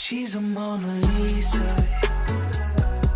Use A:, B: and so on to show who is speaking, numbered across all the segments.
A: She's a Mona Lisa.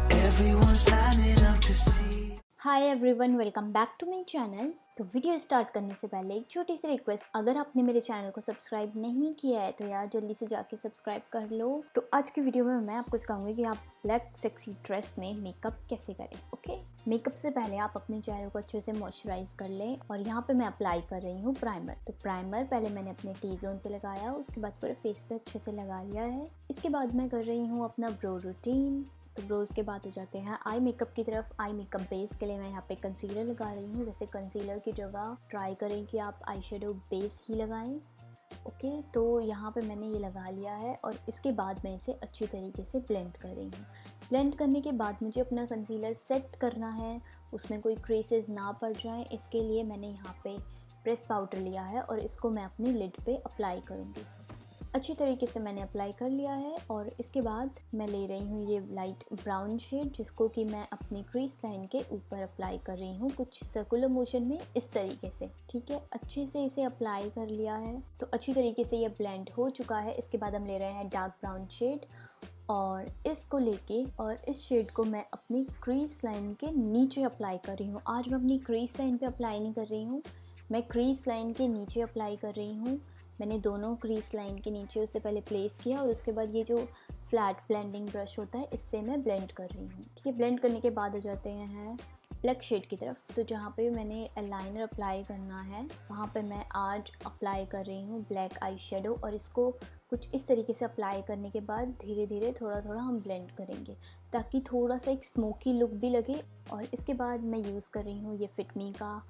A: Everyone's lining up to see.
B: Hi everyone, welcome back to my channel. तो video start करने से पहले एक छोटी सी रिक्वेस्ट, अगर आपने मेरे चैनल को सब्सक्राइब नहीं किया है तो यार जल्दी से जाके सब्सक्राइब कर लो। तो आज की वीडियो में मैं आपको सिखाऊंगी कि आप ब्लैक सेक्सी ड्रेस में मेकअप कैसे करें। ओके, मेकअप से पहले आप अपने चेहरे को अच्छे से मॉइस्चराइज कर लें और यहाँ पे मैं अप्लाई कर रही हूँ प्राइमर। तो प्राइमर पहले मैंने अपने टी जोन पे लगाया, उसके बाद पूरे फेस पे अच्छे से लगा लिया है। इसके बाद मैं कर रही हूँ अपना ब्रो रूटीन। तो ब्रोज के बाद हो जाते हैं आई मेकअप की तरफ। आई मेकअप बेस के लिए मैं यहाँ पे कंसीलर लगा रही हूँ। वैसे कंसीलर की जगह ट्राई करें कि आप आई शेडो बेस ही लगाएं। ओके, तो यहाँ पे मैंने ये लगा लिया है और इसके बाद मैं इसे अच्छी तरीके से ब्लेंड कर रही हूँ। ब्लेंड करने के बाद मुझे अपना कंसीलर सेट करना है, उसमें कोई क्रेसेस ना पड़ जाएं। इसके लिए मैंने यहाँ पे प्रेस पाउडर लिया है और इसको मैं अपनी लिड पे अप्लाई करूँगी। अच्छी तरीके से मैंने अप्लाई कर लिया है और इसके बाद मैं ले रही हूँ ये लाइट ब्राउन शेड, जिसको कि मैं अपनी क्रीज लाइन के ऊपर अप्लाई कर रही हूँ कुछ सर्कुलर मोशन में, इस तरीके से। ठीक है, अच्छे से इसे अप्लाई कर लिया है। तो अच्छी तरीके से ये ब्लेंड हो चुका है। इसके बाद हम ले रहे हैं डार्क ब्राउन शेड और इसको लेके और इस शेड को मैं अपनी क्रीज लाइन के नीचे अप्लाई कर रही हूँ। आज मैं अपनी क्रीज लाइन पे अप्लाई नहीं कर रही हूँ, मैं क्रीज लाइन के नीचे अप्लाई कर रही हूँ। मैंने दोनों क्रीज लाइन के नीचे उससे पहले प्लेस किया और उसके बाद ये जो फ्लैट ब्लेंडिंग ब्रश होता है इससे मैं ब्लेंड कर रही हूँ। ठीक है, ब्लेंड करने के बाद आ जाते हैं ब्लैक शेड की तरफ। तो जहाँ पे मैंने आईलाइनर अप्लाई करना है वहाँ पे मैं आज अप्लाई कर रही हूँ ब्लैक आई शेडो और इसको कुछ इस तरीके से अप्लाई करने के बाद धीरे धीरे थोड़ा थोड़ा हम ब्लेंड करेंगे ताकि थोड़ा सा एक स्मोकी लुक भी लगे। और इसके बाद मैं यूज़ कर रही हूँ ये फिट मी का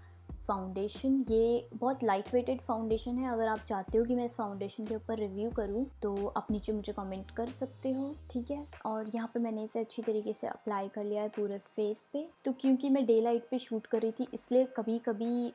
B: फाउंडेशन। ये बहुत लाइट वेटेड फाउंडेशन है। अगर आप चाहते हो कि मैं इस फाउंडेशन के ऊपर रिव्यू करूं तो आप नीचे मुझे कमेंट कर सकते हो। ठीक है, और यहाँ पे मैंने इसे अच्छी तरीके से अप्लाई कर लिया है पूरे फेस पे। तो क्योंकि मैं डे लाइट पे शूट कर रही थी इसलिए कभी कभी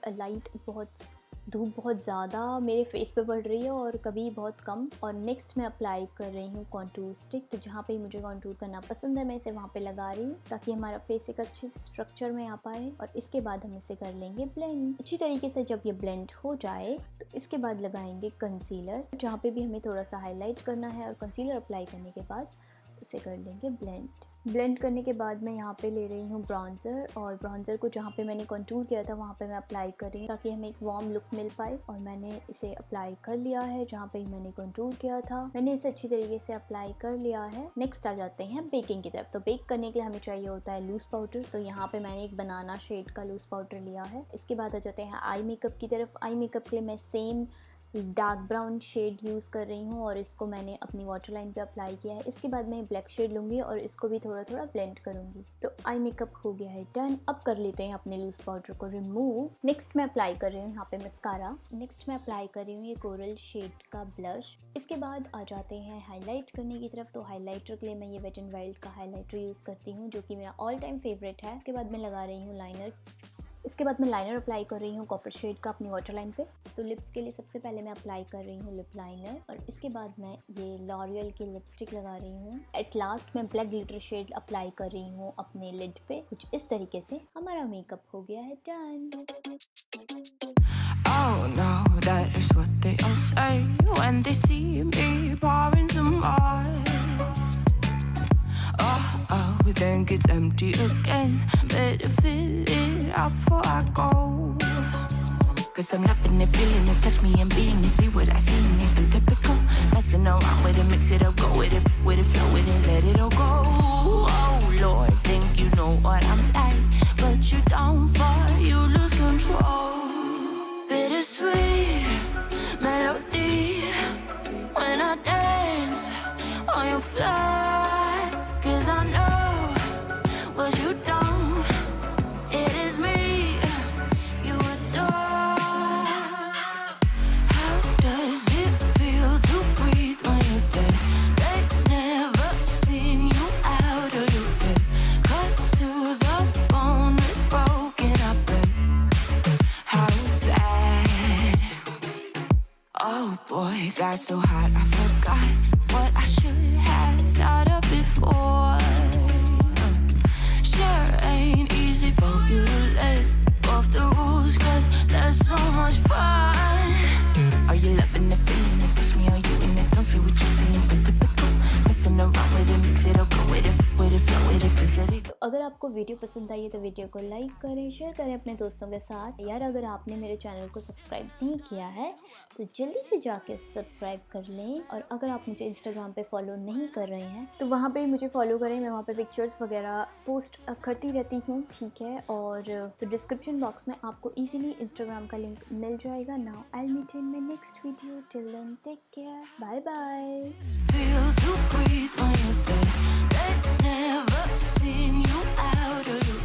B: धूप बहुत ज़्यादा मेरे फेस पे पड़ रही है और कभी बहुत कम। और नेक्स्ट मैं अप्लाई कर रही हूँ कॉन्टूर स्टिक। तो जहाँ पे मुझे कॉन्टूर करना पसंद है मैं इसे वहाँ पे लगा रही हूँ ताकि हमारा फेस एक अच्छे से स्ट्रक्चर में आ पाए। और इसके बाद हम इसे कर लेंगे ब्लेंड अच्छी तरीके से। जब ये ब्लेंड हो जाए तो इसके बाद लगाएंगे कंसीलर, जहाँ पे भी हमें थोड़ा सा हाईलाइट करना है। और कंसीलर अप्लाई करने के बाद उसे कर लेंगे ब्लेंड करने के बाद मैं यहाँ पे ले रही हूँ ब्राउन्जर और ब्राउन्जर को जहाँ पे मैंने कंटूर किया था वहाँ पे मैं अप्लाई कर रही हूँ ताकि हमें एक वार्म लुक मिल पाए। और मैंने इसे अप्लाई कर लिया है जहाँ पे मैंने कंटूर किया था। मैंने इसे अच्छी तरीके से अप्लाई कर लिया है। नेक्स्ट आ जाते हैं बेकिंग की तरफ। तो बेक करने के लिए हमें चाहिए होता है लूज पाउडर। तो यहाँ पे मैंने एक बनाना शेड का लूज पाउडर लिया है। इसके बाद आ जाते हैं आई मेकअप की तरफ। आई मेकअप के लिए मैं same dark brown shade use कर रही हूँ और इसको मैंने अपनी वाटर लाइन पे अप्लाई किया है। इसके बाद मैं ब्लैक शेड लूँगी और इसको भी थोड़ा थोड़ा ब्लेंड करूँगी। तो आई मेकअप हो गया है डन। अब कर लेते हैं अपने लूज पाउडर को रिमूव। नेक्स्ट मैं अप्लाई कर रही हूँ यहाँ पे मस्कारा। नेक्स्ट मैं अप्लाई कर रही हूँ ये कोरल शेड का ब्लश। इसके बाद आ जाते हैं हाईलाइट करने की तरफ। तो हाईलाइटर के लिए मैं ये वेट एंड वाइल्ड का हाईलाइटर यूज़ करती हूँ जो कि मेरा ऑल टाइम फेवरेट है। इसके बाद मैं लगा रही हूँ लाइनर। इसके बाद मैं लाइनर अप्लाई कर रही हूँ कॉपर शेड का अपनी वाटर लाइन पे। तो लिप्स के लिए सबसे पहले मैं अप्लाई कर रही हूँ लिप लाइनर और इसके बाद मैं ये लॉरियल की लिपस्टिक लगा रही हूँ। एट लास्ट मैं ब्लैक ग्लिटर शेड अप्लाई कर रही हूँ अपने लिड पे। कुछ इस तरीके से हमारा मेकअप हो गया है done.
A: Oh no, that is what they all say when they see me pouring some oil. Oh, then gets empty again. Better fill it up before I go. Cause I'm loving it, feeling it, touch me and being it. See what I see in it, I'm typical. Messing around with it, mix it up, go with it, flow with it, let it all go. Oh Lord, think you know what I'm like, but you don't fall, you lose control. Bittersweet melody when I dance on your fly. Cause I know what you don't, it is me you adore. How does it feel to breathe when you're dead? They've never seen you out of your head. Cut to the bone, it's broken up and how sad. Oh boy, got so hot I forgot what I should have thought of before. Sure ain't easy for you to let go of the rules, cause there's so much fun. Are you loving it, feeling it, touch me, are you in it, don't say what you're saying, but typical. wanna run with it, mix it up, go with it, flow with it, please let it go.
B: तो अगर आपको video पसंद आई है तो video को like करें, share करें अपने दोस्तों के साथ। यार अगर आपने मेरे चैनल को सब्सक्राइब नहीं किया है तो जल्दी से जाके सब्सक्राइब कर लें। और अगर आप मुझे इंस्टाग्राम पे फॉलो नहीं कर रहे हैं तो वहाँ पे मुझे फॉलो करें, मैं वहाँ पे पिक्चर्स वगैरह पोस्ट करती रहती हूँ, ठीक है। और तो डिस्क्रिप्शन बॉक्स में आपको इजीली इंस्टाग्राम का लिंक मिल जाएगा। Now I will meet in my next video, till then take care, bye bye.
A: Feel to breathe when you're dead. They never seen you out or you